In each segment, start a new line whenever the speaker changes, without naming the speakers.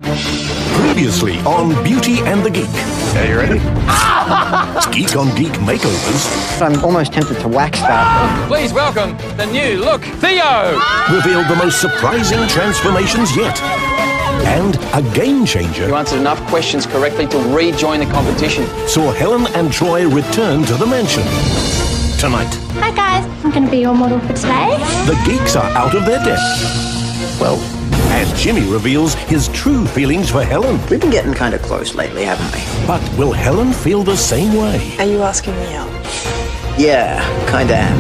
Previously on Beauty and the Geek.
Are you ready?
It's Geek on Geek makeovers.
I'm almost tempted to wax that.
Please welcome the new look, Theo!
Revealed the most surprising transformations yet. And a game changer.
You answered enough questions correctly to rejoin the competition.
Saw Helen and Troy return to the mansion. Tonight,
Hi guys, I'm going to be your model for today.
the geeks are out of their depth. Well, and Jimmy reveals his true feelings for Helen.
We've been getting kind of close lately, haven't we?
But will Helen feel the same way?
Are you asking me out?
Yeah, kinda am.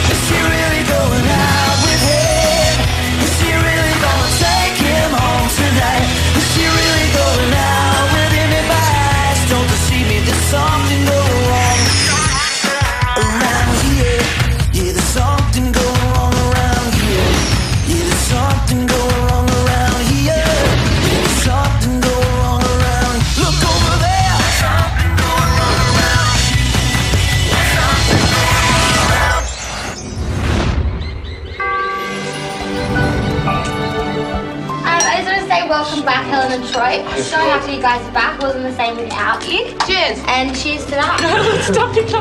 Is she really going out with him? Is she really gonna take him home tonight? Is she really going out with him in my eyes? Don't deceive me, there's something going wrong around here. Yeah, there's something going wrong around here. Yeah, there's something going wrong around here. Yeah, there's something going wrong around. Look over there. Something going wrong around. Something going wrong around.
I just want to say welcome back, Helen and Troy. I'm so happy you guys are back. It wasn't the same without you.
Cheers.
And cheers to that.
Stop it.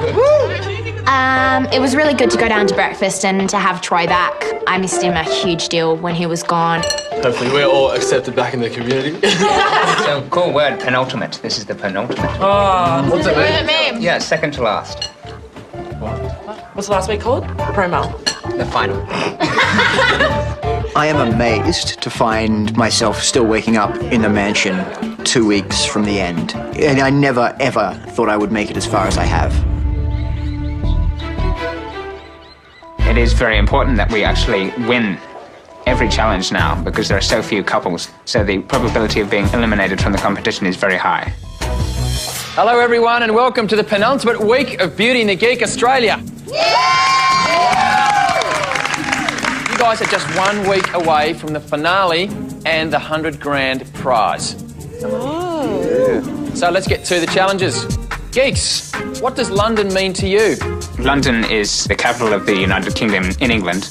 It was really good to go down to breakfast and to have Troy back. I missed him a huge deal when he was gone.
Hopefully we're all accepted back in the community.
So, cool word, penultimate. This is the penultimate.
What's it
What
mean?
does it mean?
Yeah, second to last.
What's the last week called? Promo.
The final.
I am amazed to find myself still waking up in the mansion 2 weeks from the end. And I never, ever thought I would make it as far as I have.
It is very important that we actually win every challenge now because there are so few couples. So the probability of being eliminated from the competition is very high.
Hello everyone and welcome to the penultimate week of Beauty and the Geek Australia. You guys are just 1 week away from the finale and the 100 grand prize. So let's get to the challenges. Geeks, what does London mean to you?
London is the capital of the United Kingdom in England.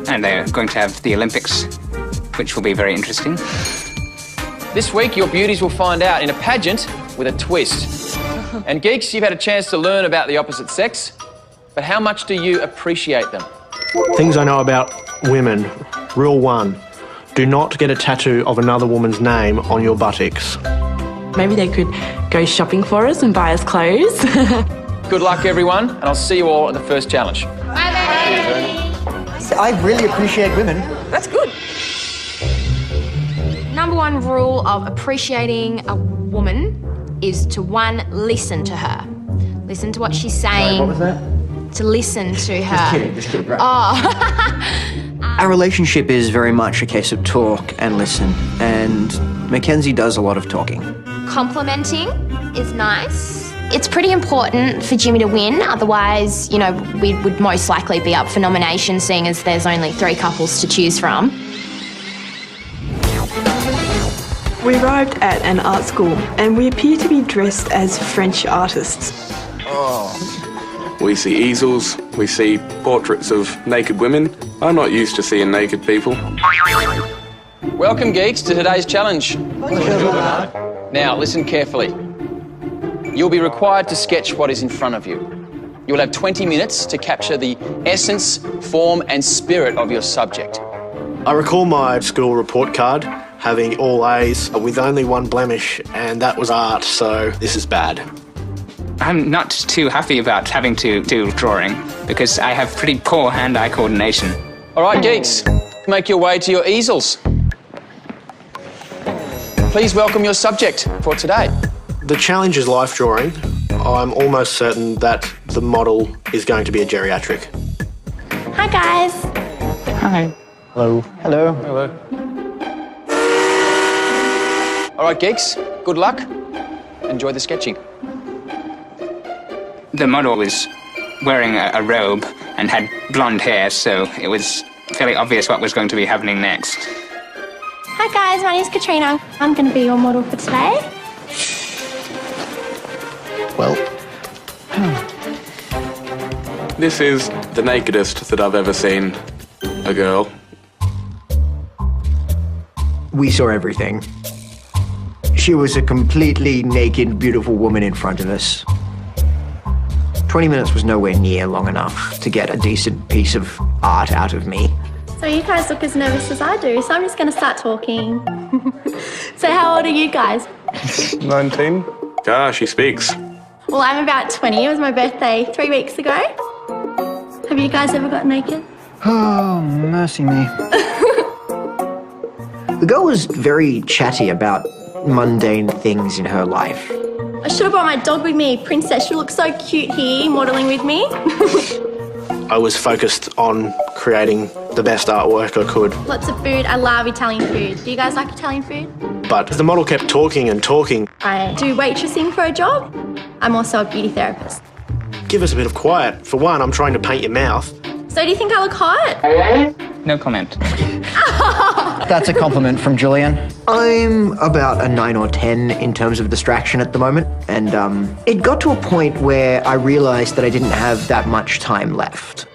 And they're going to have the Olympics, which will be very interesting.
This week your beauties will find out in a pageant with a twist. And Geeks, you've had a chance to learn about the opposite sex, but how much do you appreciate them?
Things I know about women. Rule 1, do not get a tattoo of another woman's name on your buttocks.
Maybe they could go shopping for us and buy us clothes.
Good luck everyone, and I'll see you all at the first challenge.
I really appreciate women.
That's good.
Number 1 rule of appreciating a woman is to 1, listen to her. Listen to what she's saying.
What was that?
To listen to her.
Just kidding, right.
Oh.
Our relationship is very much a case of talk and listen, and Mackenzie does a lot of talking.
Complimenting is nice. It's pretty important for Jimmy to win, otherwise, we would most likely be up for nomination, seeing as there's only 3 couples to choose from.
We arrived at an art school and we appear to be dressed as French artists.
We see easels, we see portraits of naked women. I'm not used to seeing naked people.
Welcome, Geeks, to today's challenge. Now, listen carefully. You'll be required to sketch what is in front of you. You'll have 20 minutes to capture the essence, form and spirit of your subject.
I recall my school report card having all A's with only 1 blemish, and that was art, so this is bad.
I'm not too happy about having to do drawing because I have pretty poor hand-eye coordination.
All right, Geeks, make your way to your easels. Please welcome your subject for today.
The challenge is life drawing. I'm almost certain that the model is going to be a geriatric.
Hi guys.
Hi.
Hello.
Hello.
Hello.
All right, Geeks, good luck. Enjoy the sketching.
The model was wearing a robe and had blonde hair, so it was fairly obvious what was going to be happening next.
Hi guys, my name's Katrina. I'm going to be your model for today.
Well,
This is the nakedest that I've ever seen. a girl.
We saw everything. She was a completely naked, beautiful woman in front of us. 20 minutes was nowhere near long enough to get a decent piece of art out of me.
So you guys look as nervous as I do, so I'm just going to start talking. So how old are you guys?
19. Ah, she speaks.
Well, I'm about 20. It was my birthday 3 weeks ago. Have you guys ever got naked?
Oh, mercy me. The girl was very chatty about mundane things in her life.
I should have brought my dog with me. Princess, she looks so cute here, modelling with me.
I was focused on creating the best artwork I could.
Lots of food. I love Italian food. Do you guys like Italian food?
But the model kept talking and talking.
I do waitressing for a job. I'm also a beauty therapist.
Give us a bit of quiet. For one, I'm trying to paint your mouth.
So do you think I look hot?
No comment.
That's a compliment from Julian. I'm about a 9 or 10 in terms of distraction at the moment, and it got to a point where I realised that I didn't have that much time left.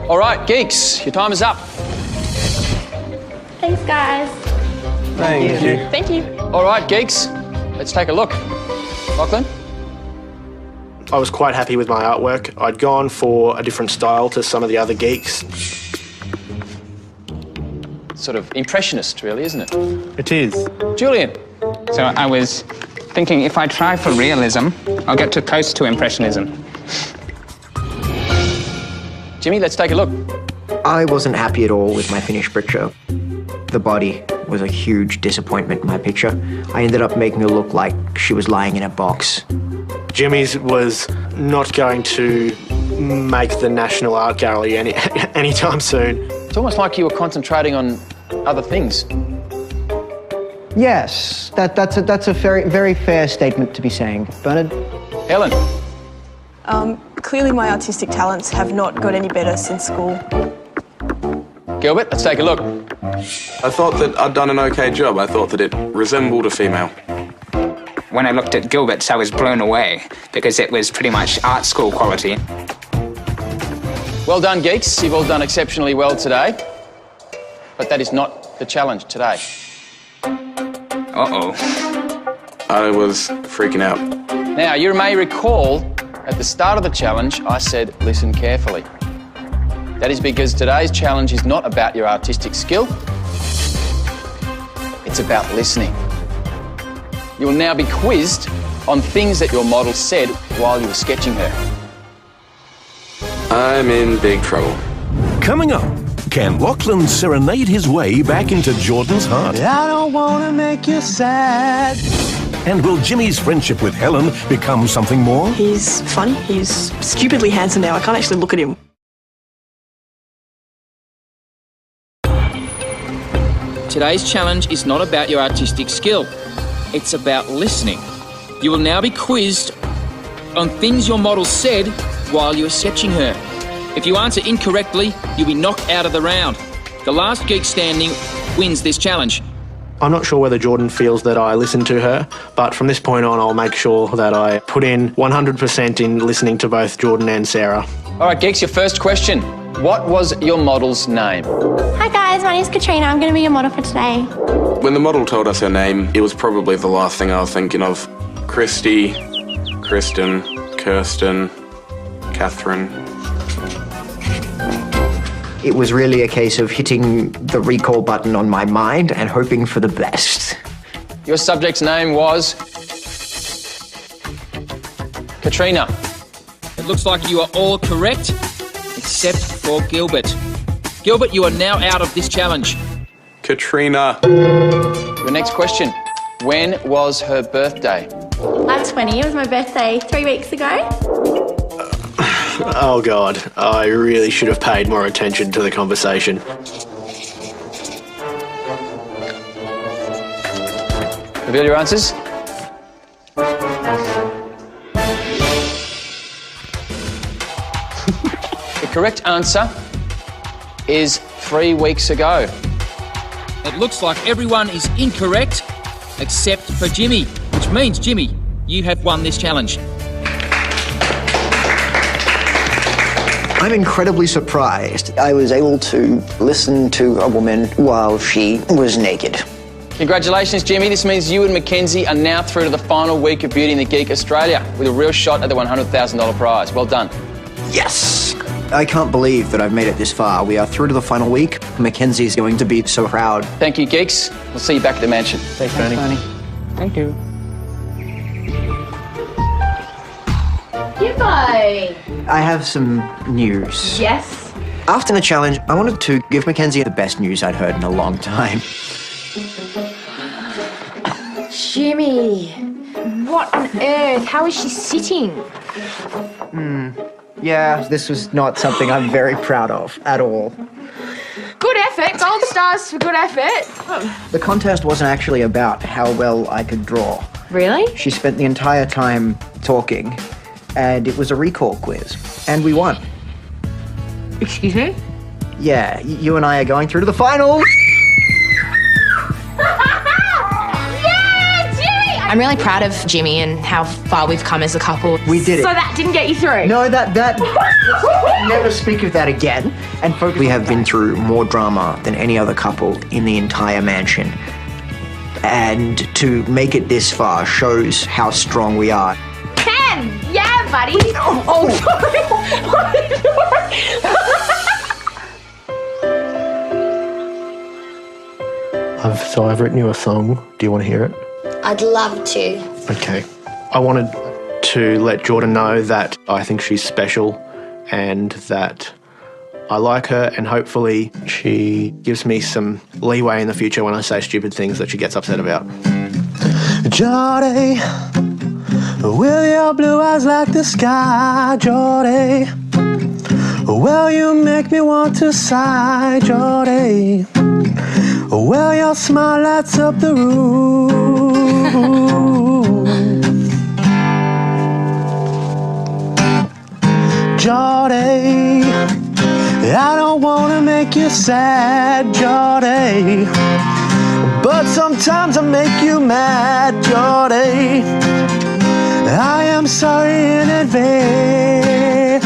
All right, geeks, your time is up.
Thanks, guys.
Thank you.
Thank you.
All right, geeks, let's take a look. Lachlan?
I was quite happy with my artwork. I'd gone for a different style to some of the other geeks.
Sort of impressionist, really, isn't it?
It is.
Julian?
So I was thinking if I try for realism, I'll get too close to impressionism.
Jimmy, let's take a look.
I wasn't happy at all with my finished picture. The body was a huge disappointment in my picture. I ended up making her look like she was lying in a box.
Jimmy's was not going to make the National Art Gallery anytime soon.
It's almost like you were concentrating on other things.
Yes, that's a very fair statement to be saying. Bernard?
Helen?
Clearly my artistic talents have not got any better since school.
Gilbert, let's take a look.
I thought that I'd done an okay job. I thought that it resembled a female.
When I looked at Gilbert's, I was blown away because it was pretty much art school quality.
Well done, geeks. You've all done exceptionally well today. But that is not the challenge today.
Uh-oh.
I was freaking out.
Now, you may recall at the start of the challenge, I said, listen carefully. That is because today's challenge is not about your artistic skill. It's about listening. You will now be quizzed on things that your model said while you were sketching her.
I'm in big trouble.
Coming up, can Lachlan serenade his way back into Jordan's heart?
I don't want to make you sad.
And will Jimmy's friendship with Helen become something more?
He's funny. He's stupidly handsome now. I can't actually look at him.
Today's challenge is not about your artistic skill. It's about listening. You will now be quizzed on things your model said while you were sketching her. If you answer incorrectly, you'll be knocked out of the round. The last geek standing wins this challenge.
I'm not sure whether Jordan feels that I listen to her, but from this point on, I'll make sure that I put in 100% in listening to both Jordan and Sarah.
All right, geeks, your first question. What was your model's name?
Hi guys, my name's Katrina. I'm going to be your model for today.
When the model told us her name, it was probably the last thing I was thinking of. Christy, Kristen, Kirsten, Catherine.
It was really a case of hitting the recall button on my mind and hoping for the best.
Your subject's name was Katrina.
It looks like you are all correct, except for Gilbert. Gilbert, you are now out of this challenge.
Katrina.
Your next question. When was her birthday?
I'm 20. It was my birthday 3 weeks ago.
Oh God, I really should have paid more attention to the conversation.
Reveal your answers. The correct answer is 3 weeks ago.
It looks like everyone is incorrect except for Jimmy, which means, Jimmy, you have won this challenge.
I'm incredibly surprised. I was able to listen to a woman while she was naked.
Congratulations, Jimmy. This means you and Mackenzie are now through to the final week of Beauty and the Geek Australia with a real shot at the $100,000 prize. Well done.
Yes! I can't believe that I've made it this far. We are through to the final week. Mackenzie's going to be so proud.
Thank you, Geeks. We'll see you back at the mansion.
Thanks, Bernie.
Thank you.
Goodbye.
I have some news.
Yes.
After the challenge, I wanted to give Mackenzie the best news I'd heard in a long time.
Jimmy, what on earth? How is she sitting?
Yeah, this was not something I'm very proud of at all.
Good effort. Gold stars for good effort.
The contest wasn't actually about how well I could draw.
Really?
She spent the entire time talking, and it was a recall quiz, and we won.
Excuse me?
Yeah, you and I are going through to the finals.
I'm really proud of Jimmy and how far we've come as a couple.
We did it.
So that didn't get you through?
No, that never speak of that again. And focus. We have been through more drama than any other couple in the entire mansion. And to make it this far shows how strong we are.
10! Yeah, buddy! Oh,
So I've written you a song. Do you want to hear it?
I'd love to.
Okay. I wanted to let Jordan know that I think she's special and that I like her, and hopefully she gives me some leeway in the future when I say stupid things that she gets upset about. Jordy, will your blue eyes like the sky, Jordy? Well, you make me want to sigh, Jordy. Well, your smile lights up the room. Jordy, I don't want to make you sad, Jordy, but sometimes I make you mad, Jordy. I am sorry in advance.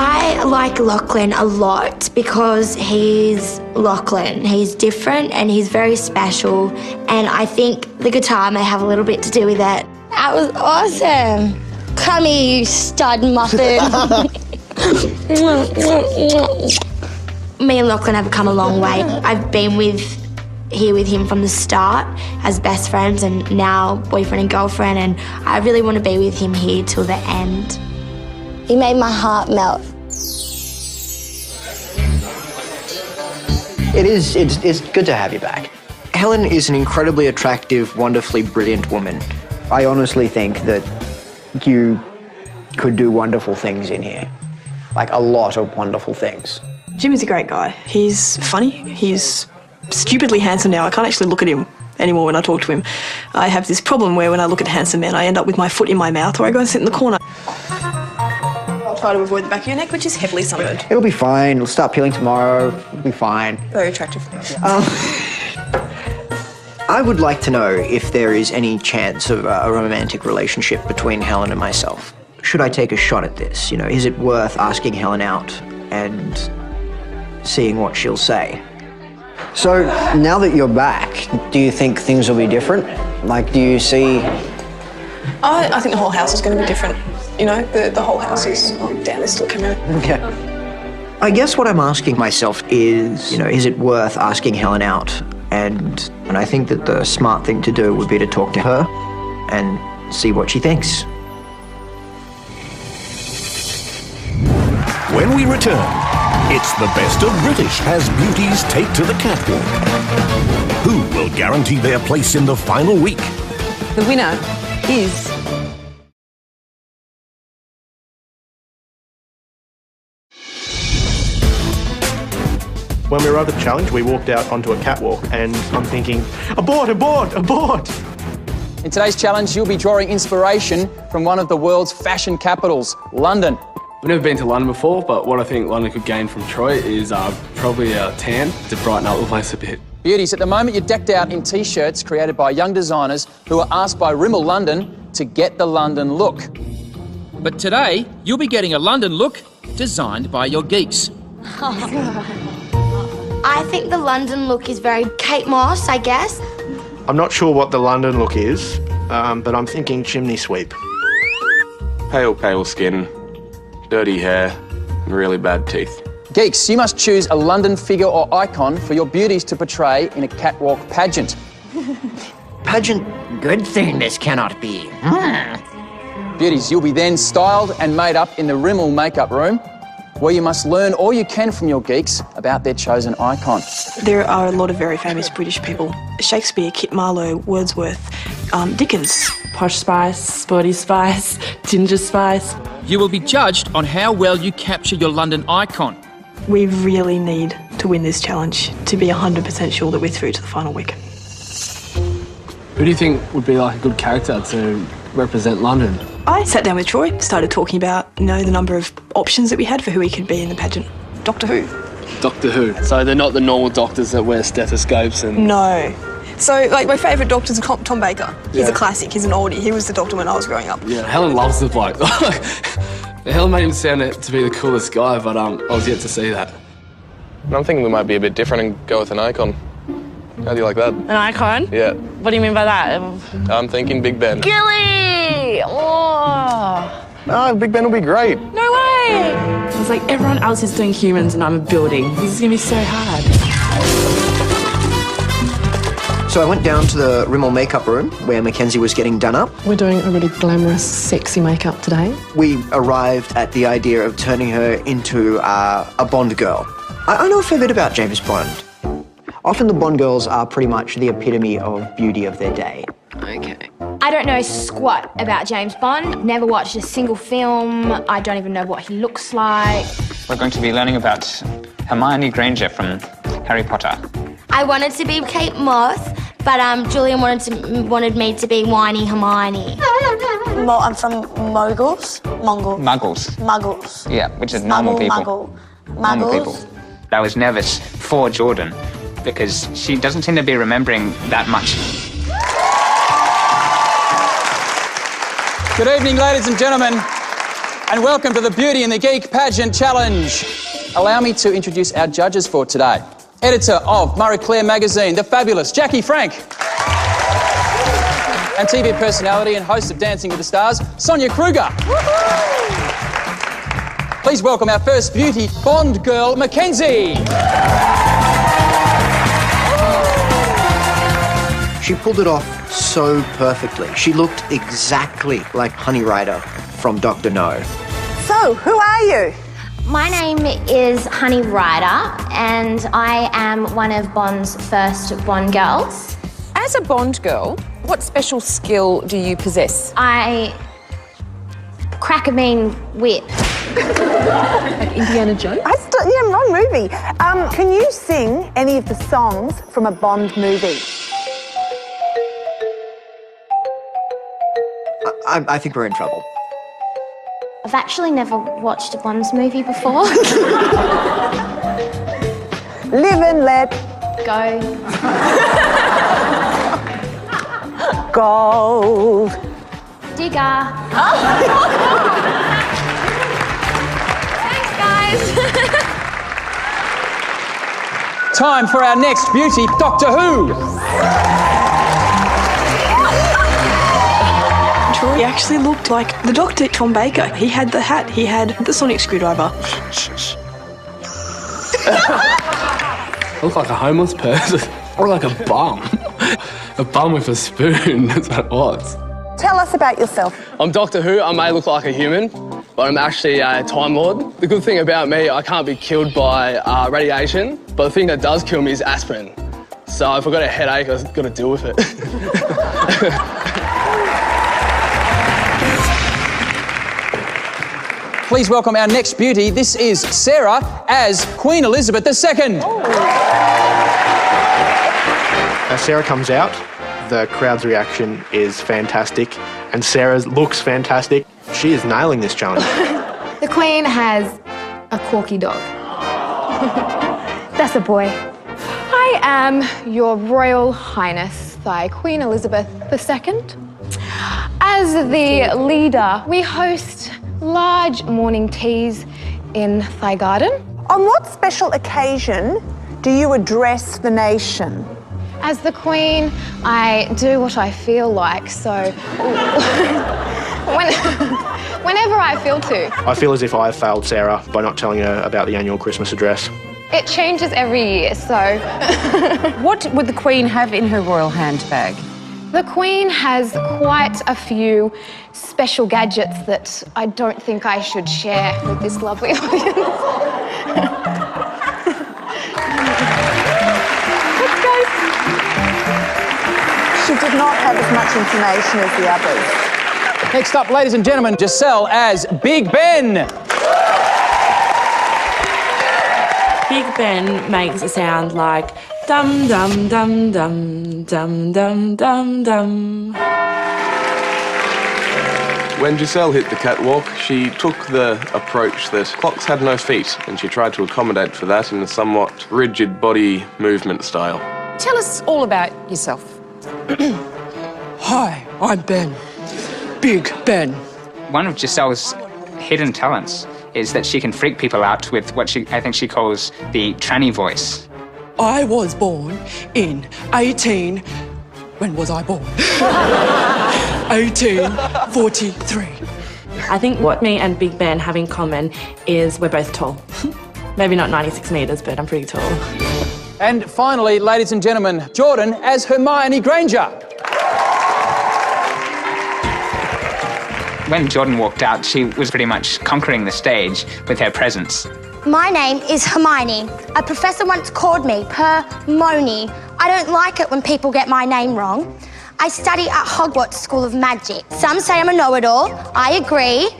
I like Lachlan a lot because he's Lachlan. He's different and he's very special, and I think the guitar may have a little bit to do with it.
That was awesome. Come here, you stud muffin.
Me and Lachlan have come a long way. I've been here with him from the start as best friends and now boyfriend and girlfriend, and I really want to be with him here till the end.
You made my heart melt.
It's good to have you back. Helen is an incredibly attractive, wonderfully brilliant woman. I honestly think that you could do wonderful things in here. Like, a lot of wonderful things.
Jimmy's a great guy. He's funny. He's stupidly handsome now. I can't actually look at him anymore when I talk to him. I have this problem where when I look at handsome men, I end up with my foot in my mouth or I go and sit in the corner. I'll try to avoid the back of your neck, which is heavily sunburned.
It'll be fine. It'll start peeling tomorrow. It'll be fine.
Very attractive.
I would like to know if there is any chance of a romantic relationship between Helen and myself. Should I take a shot at this? You know, is it worth asking Helen out and seeing what she'll say? So, now that you're back, do you think things will be different? Like, do you see...
I think the whole house is going to be different. You know, the whole house is... Oh, damn, this still came out.
Okay. I guess what I'm asking myself is, you know, is it worth asking Helen out? And I think that the smart thing to do would be to talk to her and see what she thinks.
When we return, it's the best of British as beauties take to the catwalk. Who will guarantee their place in the final week?
The winner is...
When we arrived at the challenge, we walked out onto a catwalk and I'm thinking, abort, abort, abort!
In today's challenge, you'll be drawing inspiration from one of the world's fashion capitals, London.
I've never been to London before, but what I think London could gain from Troy is probably a tan to brighten up the place a bit.
Beauties, at the moment you're decked out in T-shirts created by young designers who are asked by Rimmel London to get the London look.
But today, you'll be getting a London look designed by your geeks.
I think the London look is very Kate Moss, I guess.
I'm not sure what the London look is, but I'm thinking chimney sweep.
Pale skin, dirty hair, and really bad teeth.
Geeks, you must choose a London figure or icon for your beauties to portray in a catwalk pageant.
Pageant, good thing this cannot be.
Beauties, you'll be then styled and made up in the Rimmel makeup room, where you must learn all you can from your geeks about their chosen icon.
There are a lot of very famous British people. Shakespeare, Kit Marlowe, Wordsworth, Dickens.
Posh Spice, Sporty Spice, Ginger Spice.
You will be judged on how well you capture your London icon.
We really need to win this challenge to be 100% sure that we're through to the final week.
Who do you think would be like a good character to represent London?
I sat down with Troy, started talking about, the number of options that we had for who he could be in the pageant. Doctor Who.
Doctor Who. So they're not the normal doctors that wear stethoscopes and...
No. So, my favourite doctor's Tom Baker. He's a classic, he's an oldie. He was the doctor when I was growing up.
Yeah, Helen loves the bloke. Helen made him sound to be the coolest guy, but I was yet to see that.
I'm thinking we might be a bit different and go with an icon. How do you like that?
An icon?
Yeah.
What do you mean by that?
I'm thinking Big Ben.
Gilly! Oh!
Oh, Big Ben will be great.
No way! It's like everyone else is doing humans and I'm building. This is going to be so hard.
So I went down to the Rimmel makeup room where Mackenzie was getting done up.
We're doing a really glamorous, sexy makeup today.
We arrived at the idea of turning her into a Bond girl. I know a fair bit about James Bond. Often the Bond girls are pretty much the epitome of beauty of their day.
Okay.
I don't know squat about James Bond. Never watched a single film. I don't even know what he looks like.
We're going to be learning about Hermione Granger from Harry Potter.
I wanted to be Kate Moss, but Julian wanted me to be whiny Hermione. I'm from Muggles.
Muggles. Yeah, which is normal people. Normal people. I was nervous for Jordan because she doesn't seem to be remembering that much.
Good evening, ladies and gentlemen, and welcome to the Beauty and the Geek Pageant Challenge. Allow me to introduce our judges for today. Editor of Marie Claire magazine, the fabulous Jackie Frank. And TV personality and host of Dancing with the Stars, Sonia Kruger. Please welcome our first beauty, Bond girl, Mackenzie.
She pulled it off so perfectly. She looked exactly like Honey Rider from Dr. No.
So, who are you?
My name is Honey Rider, and I am one of Bond's first Bond girls.
As a Bond girl, what special skill do you possess?
I crack a mean whip.
Like Indiana Jones?
Wrong movie. Can you sing any of the songs from a Bond movie?
I think we're in trouble.
I've actually never watched a Bond's movie before.
Live and let
go.
Gold.
Digger. Thanks, guys.
Time for our next beauty, Doctor Who.
Troy actually looked like the Doctor, Tom Baker. He had the hat, he had the sonic screwdriver.
I look like a homeless person. Or like a bum. A bum with a spoon, that's what it was.
Tell us about yourself.
I'm Doctor Who. I may look like a human, but I'm actually a Time Lord. The good thing about me, I can't be killed by radiation, but the thing that does kill me is aspirin. So if I've got a headache, I've got to deal with it.
Please welcome our next beauty. This is Sarah as Queen Elizabeth II.
As Sarah comes out, the crowd's reaction is fantastic, and Sarah looks fantastic. She is nailing this challenge.
The Queen has a corky dog. That's a boy.
Hi,
I am Your Royal Highness, Thy Queen Elizabeth II. As the leader, we host large morning teas in Thy garden.
On what special occasion do you address the nation?
As the Queen, I do what I feel like, so whenever I feel to.
I feel as if I failed Sarah by not telling her about the annual Christmas address.
It changes every year, so...
What would the Queen have in her royal handbag?
The Queen has quite a few special gadgets that I don't think I should share with this lovely audience. Let's go.
She did not have as much information as the others.
Next up, ladies and gentlemen, Giselle as Big Ben.
Big Ben makes it sound like dum dum dum dum dum dum dum dum.
When Giselle hit the catwalk, she took the approach that clocks had no feet, and she tried to accommodate for that in a somewhat rigid body movement style.
Tell us all about yourself.
Hi, I'm Ben. Big Ben.
One of Giselle's hidden talents is that she can freak people out with what I think she calls the tranny voice.
I was born in when was I born? 1843.
I think what me and Big Ben have in common is we're both tall. Maybe not 96 metres, but I'm pretty tall.
And finally, ladies and gentlemen, Jordan as Hermione Granger.
When Jordan walked out, she was pretty much conquering the stage with her presence.
My name is Hermione. A professor once called me Permoni. I don't like it when people get my name wrong. I study at Hogwarts School of Magic. Some say I'm a know-it-all. I agree.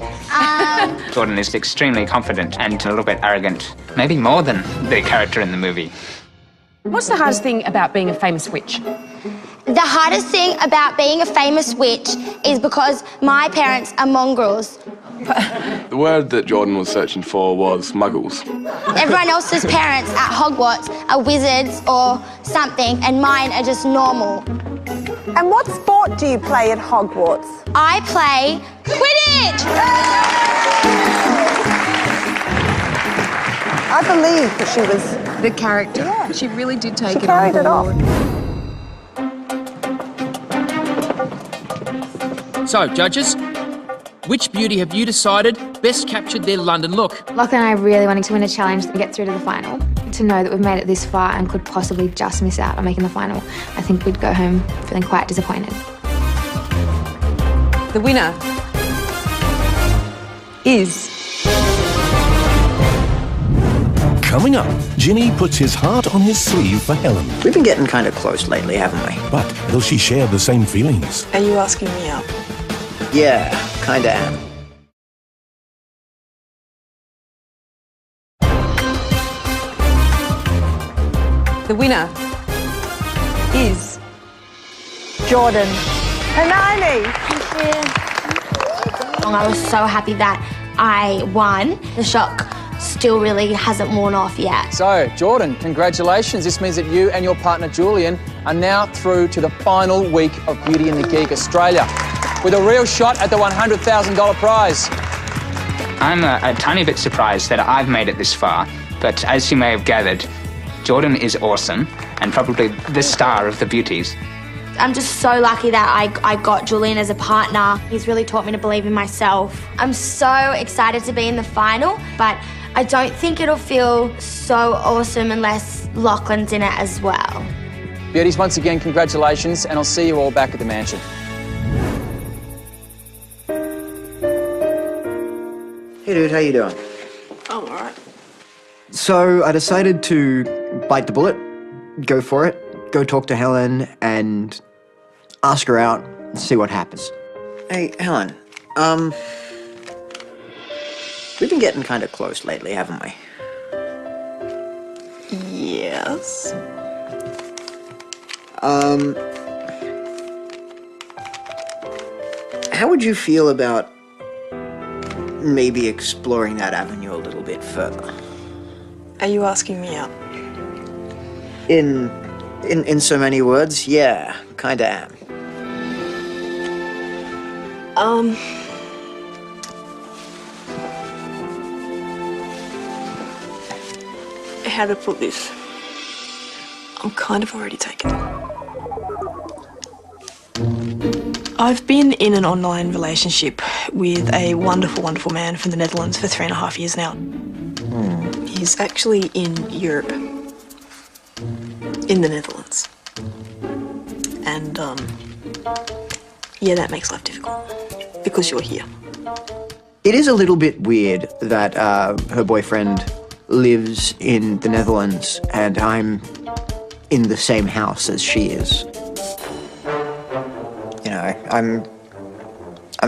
Jordan is extremely confident and a little bit arrogant, maybe more than the character in the movie.
What's the hardest thing about being a famous witch?
The hardest thing about being a famous witch is because my parents are mongrels.
The word that Jordan was searching for was muggles.
Everyone else's parents at Hogwarts are wizards or something, and mine are just normal.
And what sport do you play at Hogwarts?
I play Quidditch!
I believe that she was...
The character.
Yeah.
She really did take
She
it
carried
on
it off.
So, judges, which beauty have you decided best captured their London look?
Lachlan and I really wanted to win a challenge and get through to the final. To know that we've made it this far and could possibly just miss out on making the final, I think we'd go home feeling quite disappointed.
The winner is...
Coming up, Ginny puts his heart on his sleeve for Helen.
We've been getting kind of close lately, haven't we?
But will she share the same feelings?
Are you asking me out?
Yeah, kinda am.
The winner is...
Jordan. Hermione.
I was so happy that I won. The shock still really hasn't worn off yet.
So, Jordan, congratulations. This means that you and your partner, Julian, are now through to the final week of Beauty and the Geek Australia with a real shot at the $100,000 prize.
I'm a tiny bit surprised that I've made it this far, but as you may have gathered, Jordan is awesome and probably the star of the beauties.
I'm just so lucky that I got Julian as a partner. He's really taught me to believe in myself. I'm so excited to be in the final, but I don't think it'll feel so awesome unless Lachlan's in it as well.
Beauties, once again, congratulations, and I'll see you all back at the mansion.
Hey dude, how you doing?
I'm alright.
So I decided to bite the bullet, go for it, go talk to Helen and ask her out and see what happens. Hey, Helen, we've been getting kind of close lately, haven't we?
Yes.
How would you feel about maybe exploring that avenue a little bit further?
Are you asking me out?
In so many words, yeah, kinda am.
How to put this? I'm kind of already taken. I've been in an online relationship with a wonderful, wonderful man from the Netherlands for 3.5 years now. He's actually in Europe. In the Netherlands. And, yeah, that makes life difficult. Because you're here.
It is a little bit weird that her boyfriend lives in the Netherlands and I'm in the same house as she is. You know, I'm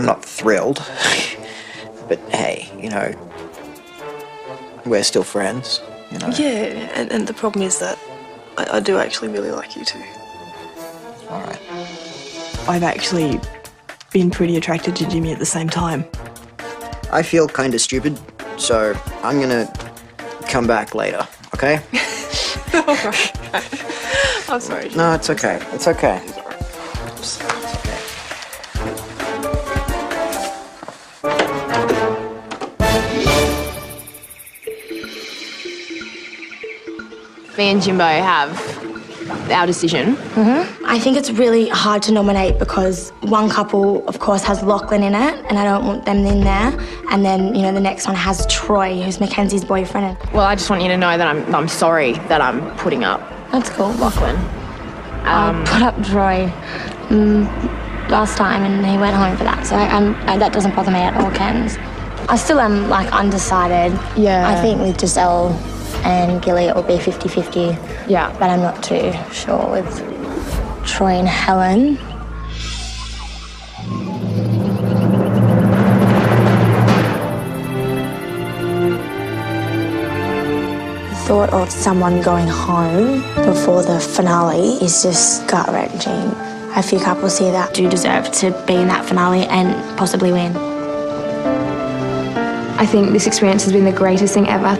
not thrilled, but hey, you know, we're still friends, you know.
Yeah, and the problem is that I do actually really like you too.
All right.
I've actually been pretty attracted to Jimmy at the same time.
I feel kind of stupid, so I'm gonna come back later, okay?
All right. I'm sorry. Jimmy.
No, it's okay. It's okay.
Me and Jimbo have our decision.
I think it's really hard to nominate because one couple, of course, has Lachlan in it, and I don't want them in there. And then, you know, the next one has Troy, who's Mackenzie's boyfriend.
Well, I just want you to know that I'm sorry that I'm putting up.
That's cool.
Lachlan.
I put up Troy last time, and he went home for that. So that doesn't bother me at all, Kenz. I still am like undecided.
Yeah.
I think with Giselle and Gilly it will be 50-50.
Yeah.
But I'm not too sure with Troy and Helen. The thought of someone going home before the finale is just gut-wrenching. A few couples here that do deserve to be in that finale and possibly win.
I think this experience has been the greatest thing ever,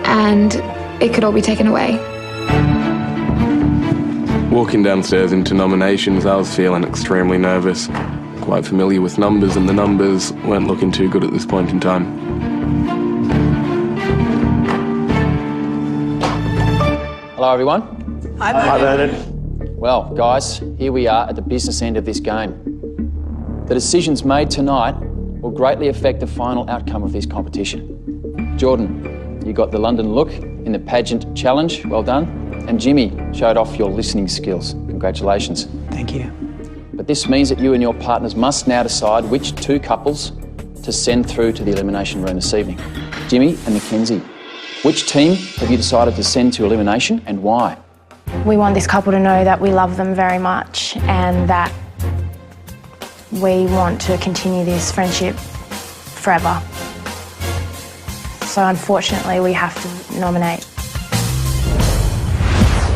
and it could all be taken away.
Walking downstairs into nominations, I was feeling extremely nervous. Quite familiar with numbers, and the numbers weren't looking too good at this point in time.
Hello, everyone.
Hi,
Bernard.
Well, guys, here we are at the business end of this game. The decisions made tonight will greatly affect the final outcome of this competition. Jordan, you got the London look in the pageant challenge, well done. And Jimmy showed off your listening skills. Congratulations.
Thank you.
But this means that you and your partners must now decide which two couples to send through to the elimination room this evening. Jimmy and Mackenzie, which team have you decided to send to elimination and why?
We want this couple to know that we love them very much and that we want to continue this friendship forever. So unfortunately, we have to nominate.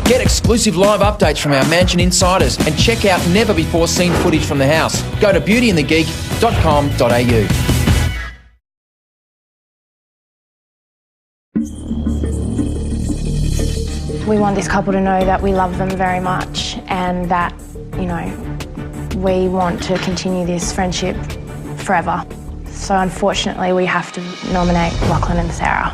Get exclusive live updates from our Mansion insiders and check out never-before-seen footage from the house. Go to beautyandthegeek.com.au.
We want this couple to know that we love them very much and that, you know, we want to continue this friendship forever. So unfortunately, we have to nominate Lachlan and Sarah.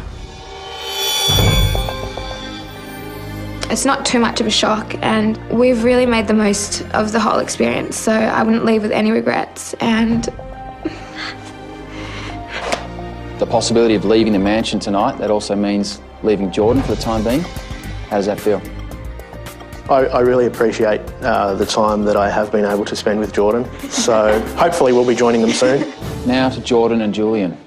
It's not too much of a shock, and we've really made the most of the whole experience, so I wouldn't leave with any regrets. And
The possibility of leaving the mansion tonight, that also means leaving Jordan for the time being. How does that feel?
I really appreciate the time that I have been able to spend with Jordan, so hopefully we'll be joining them soon.
Now to Jordan and Julian.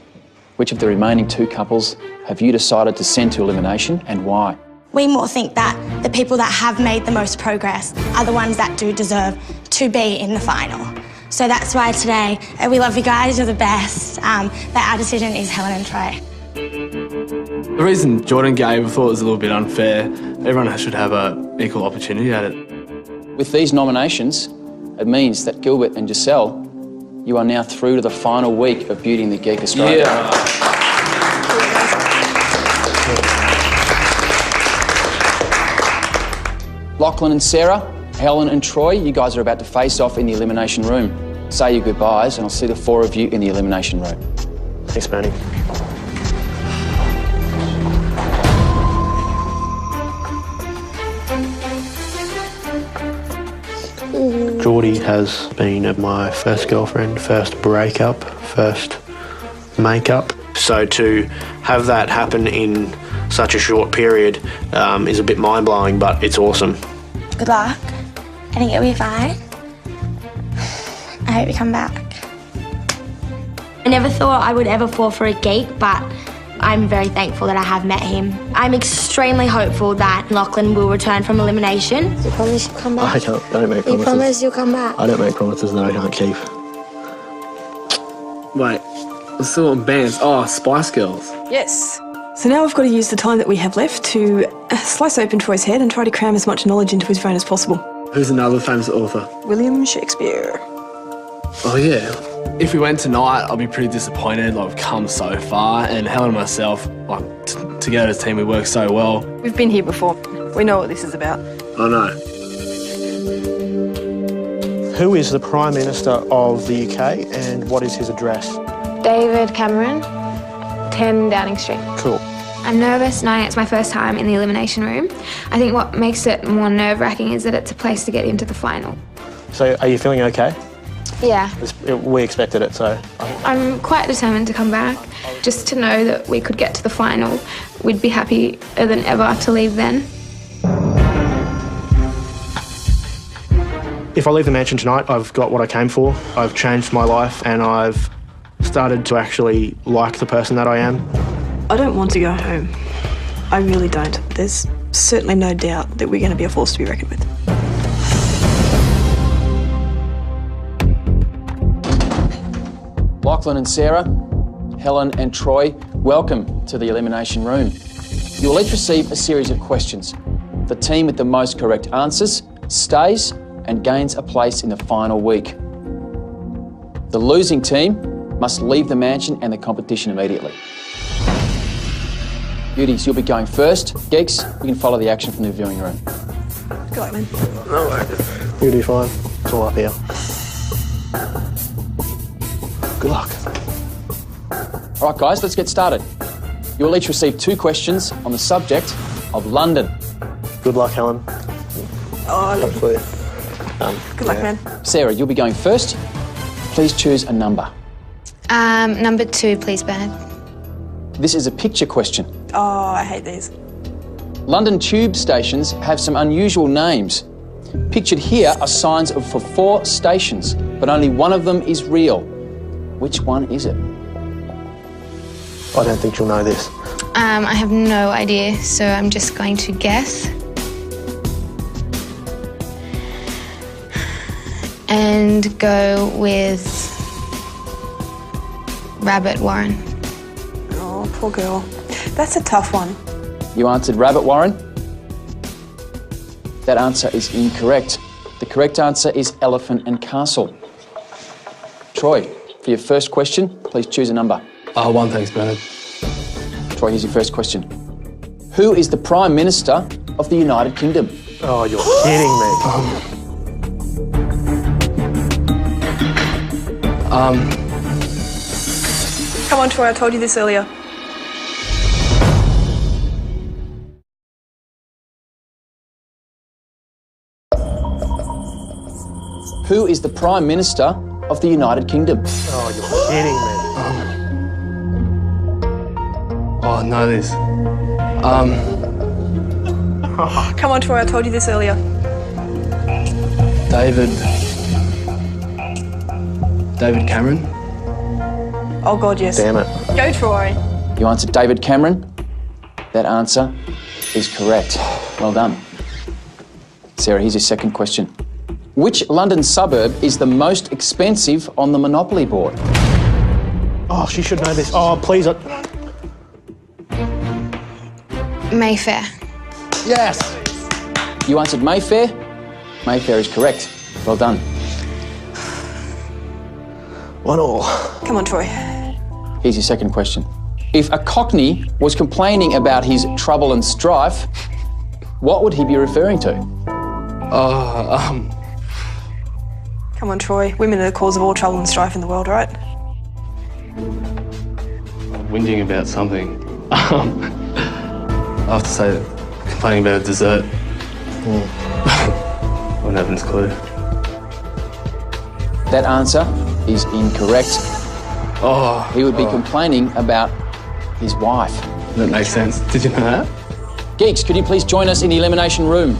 Which of the remaining two couples have you decided to send to elimination and why?
We more think that the people that have made the most progress are the ones that do deserve to be in the final. So that's why today, we love you guys, you're the best, that our decision is Helen and Troy.
The reason Jordan gave, I thought was a little bit unfair. Everyone should have an equal opportunity at it.
With these nominations, it means that Gilbert and Giselle, you are now through to the final week of Beauty and the Geek Australia. Lachlan and Sarah, Helen and Troy, you guys are about to face off in the elimination room. Say your goodbyes and I'll see the four of you in the elimination room.
Thanks, Bernie. Geordie has been my first girlfriend, first breakup, first makeup. So to have that happen in such a short period is a bit mind-blowing, but it's awesome.
Good luck. I think it'll be fine. I hope you come back. I never thought I would ever fall for a geek, but I'm very thankful that I have met him. I'm extremely hopeful that Lachlan will return from elimination. You promise you'll come back?
I don't make promises.
You promise you'll come back?
I don't make promises that I can't keep.
Wait, we're still on bands. Oh, Spice Girls.
Yes. So now we've got to use the time that we have left to slice open Troy's head and try to cram as much knowledge into his brain as possible.
Who's another famous author?
William Shakespeare.
Oh, yeah. If we went tonight, I'd be pretty disappointed. Like, we've come so far, and Helen and myself, like, together as a team, we work so well.
We've been here before. We know what this is about.
I know.
Who is the Prime Minister of the UK and what is his address?
David Cameron, 10 Downing Street.
Cool.
I'm nervous knowing it's my first time in the elimination room. I think what makes it more nerve-wracking is that it's a place to get into the final.
So are you feeling okay?
Yeah.
We expected it, so...
I'm quite determined to come back, just to know that we could get to the final. We'd be happier than ever to leave then.
If I leave the mansion tonight, I've got what I came for. I've changed my life and I've started to actually like the person that I am.
I don't want to go home. I really don't. There's certainly no doubt that we're going to be a force to be reckoned with.
Lachlan and Sarah, Helen and Troy, welcome to the elimination room. You will each receive a series of questions. The team with the most correct answers stays and gains a place in the final week. The losing team must leave the mansion and the competition immediately. Beauties, you'll be going first. Geeks, you can follow the action from the viewing room.
Good luck, man.
No worries. You'll do fine. It's all up here. Good luck.
All right, guys, let's get started. You will each receive 2 questions on the subject of London.
Good luck, Helen.
Oh,
hopefully.
Good luck, man.
Sarah, you'll be going first. Please choose a number.
Number 2, please, Bernard.
This is a picture question.
Oh, I hate these.
London tube stations have some unusual names. Pictured here are signs for 4 stations, but only one of them is real. Which one is it?
I don't think you'll know this.
I have no idea, so I'm just going to guess. And go with Rabbit Warren.
Oh, poor girl. That's a tough one.
You answered Rabbit Warren. That answer is incorrect. The correct answer is Elephant and Castle. Troy, for your first question, please choose a number.
1, thanks, Bernard.
Troy, here's your first question. Who is the Prime Minister of the United Kingdom?
Oh, you're kidding me.
Come on, Troy, I told you this earlier.
Who is the Prime Minister of the United Kingdom?
Oh, you're kidding me.
Oh, I know this.
Come on, Troy, I told you this earlier.
David Cameron?
Oh, God, yes.
Damn it.
Go, Troy.
You answered David Cameron. That answer is correct. Well done. Sarah, here's your second question. Which London suburb is the most expensive on the Monopoly board?
Oh, she should know this. Oh, please.
Mayfair.
Yes.
You answered Mayfair. Mayfair is correct. Well done.
1-1.
Come on, Troy.
Here's your second question. If a Cockney was complaining about his trouble and strife, what would he be referring to?
Come on, Troy. Women are the cause of all trouble and strife in the world, right?
Whinging about something. I have to say, complaining about a dessert. Wouldn't have a clue.
That answer is incorrect.
Oh.
He would be complaining about his wife.
That makes sense. Did you know that?
Geeks, could you please join us in the elimination room?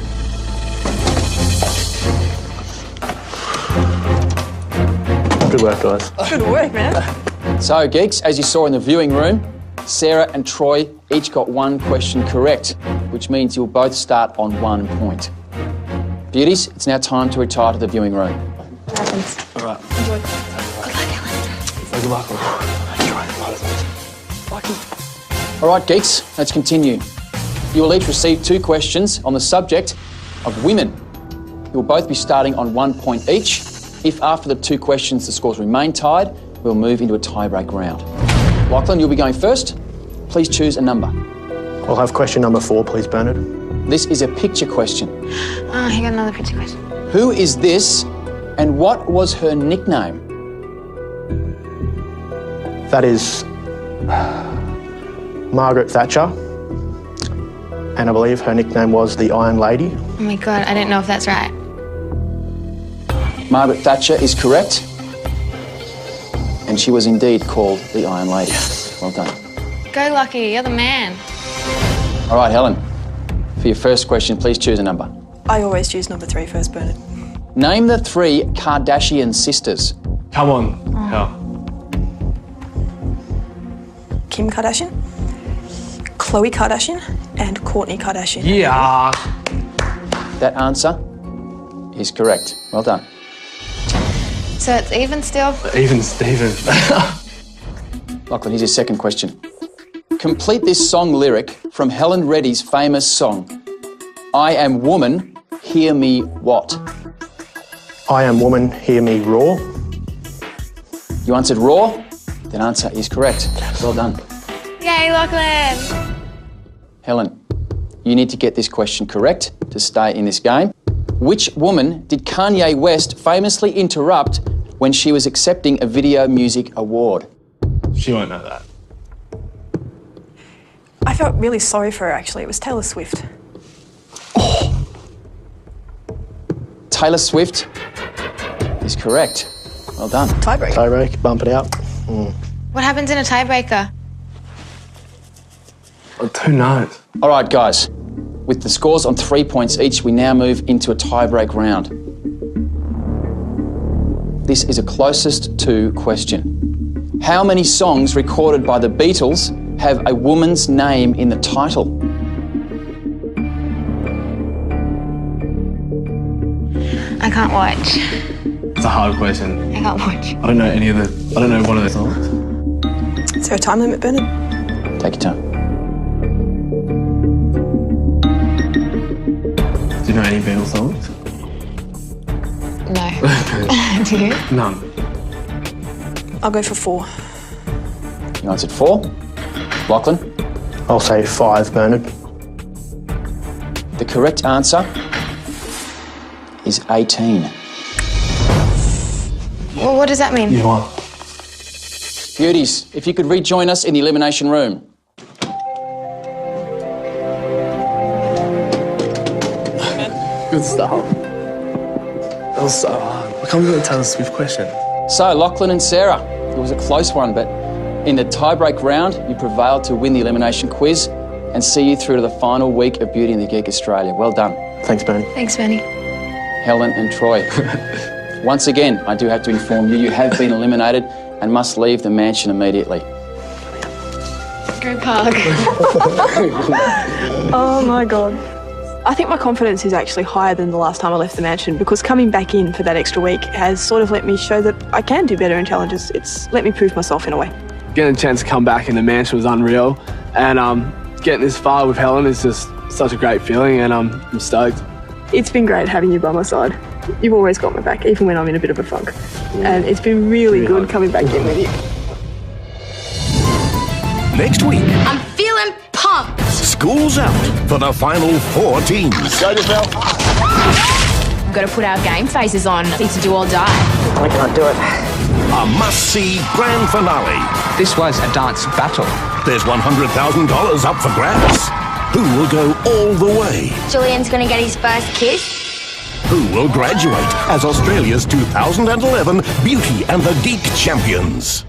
Good work, guys.
Good work, man.
So, Geeks, as you saw in the viewing room, Sarah and Troy each got one question correct, which means you'll both start on 1 point. Beauties, it's now time to retire to the viewing room.
What happens?
All right.
Enjoy.
Good luck.
All right, Geeks, let's continue. You will each receive 2 questions on the subject of women. You'll both be starting on 1 point each. If after the 2 questions the scores remain tied, we'll move into a tie-break round. Lachlan, you'll be going first. Please choose a number.
I'll have question number 4, please, Bernard.
This is a picture question.
Oh, he got another picture question.
Who is this and what was her nickname?
That is Margaret Thatcher, and I believe her nickname was the Iron Lady.
Oh my God, I didn't know if that's right.
Margaret Thatcher is correct, and she was indeed called the Iron Lady. Well done.
Go, Lucky, you're the man.
All right, Helen, for your first question, please choose a number.
I always choose number 3 first, Bernard.
Name the 3 Kardashian sisters.
Come on. Hell.
Kim Kardashian, Khloe Kardashian, and Kourtney Kardashian.
Yeah.
That answer is correct. Well done.
So it's even still?
Even Steven.
Lachlan, here's your second question. Complete this song lyric from Helen Reddy's famous song, I am woman, hear me what?
I am woman, hear me roar.
You answered raw? That answer is correct. Well done.
Yay, Lachlan!
Helen, you need to get this question correct to stay in this game. Which woman did Kanye West famously interrupt when she was accepting a Video Music Award?
She won't know that.
I felt really sorry for her, actually. It was Taylor Swift.
Taylor Swift is correct. Well done.
Tiebreak.
Tiebreak, bump it out.
What happens in a tiebreaker?
Who knows?
All right, guys. With the scores on 3 points each, we now move into a tie-break round. This is a closest to question. How many songs recorded by the Beatles have a woman's name in the title?
I can't watch.
It's a hard question.
I can't watch.
I don't know any of the. I don't know one of the songs.
Is there a time limit, Bernard?
Take your time.
Do you know any Beatles songs?
No. Do you?
None.
I'll go for 4.
You answered 4. Lachlan?
I'll say 5, Bernard.
The correct answer is 18.
Well, what does that mean?
You won.
Beauties, if you could rejoin us in the elimination room.
Good stuff. That was so hard. I can't believe the Taylor Swift question.
So, Lachlan and Sarah, it was a close one, but in the tie-break round, you prevailed to win the elimination quiz and see you through to the final week of Beauty and the Geek Australia. Well done.
Thanks, Bernie.
Thanks, Benny.
Helen and Troy. Once again, I do have to inform you, you have been eliminated and must leave the mansion immediately.
Group hug.
Oh my God. I think my confidence is actually higher than the last time I left the mansion, because coming back in for that extra week has sort of let me show that I can do better in challenges. It's let me prove myself in a way.
Getting a chance to come back in the mansion was unreal, and getting this far with Helen is just such a great feeling, and I'm stoked.
It's been great having you by my side. You've always got my back, even when I'm in a bit of a funk. And it's been really good coming back in with you.
Next week,
I'm feeling pumped.
school's out for the final 4 teams.
Go yourself.
We've got to put our game faces on. It's a do or die.
I can't do it.
A must-see grand finale.
This was a dance battle.
There's $100,000 up for grabs. Who will go all the way?
Julian's gonna get his first kiss.
Who will graduate as Australia's 2011 Beauty and the Geek champions?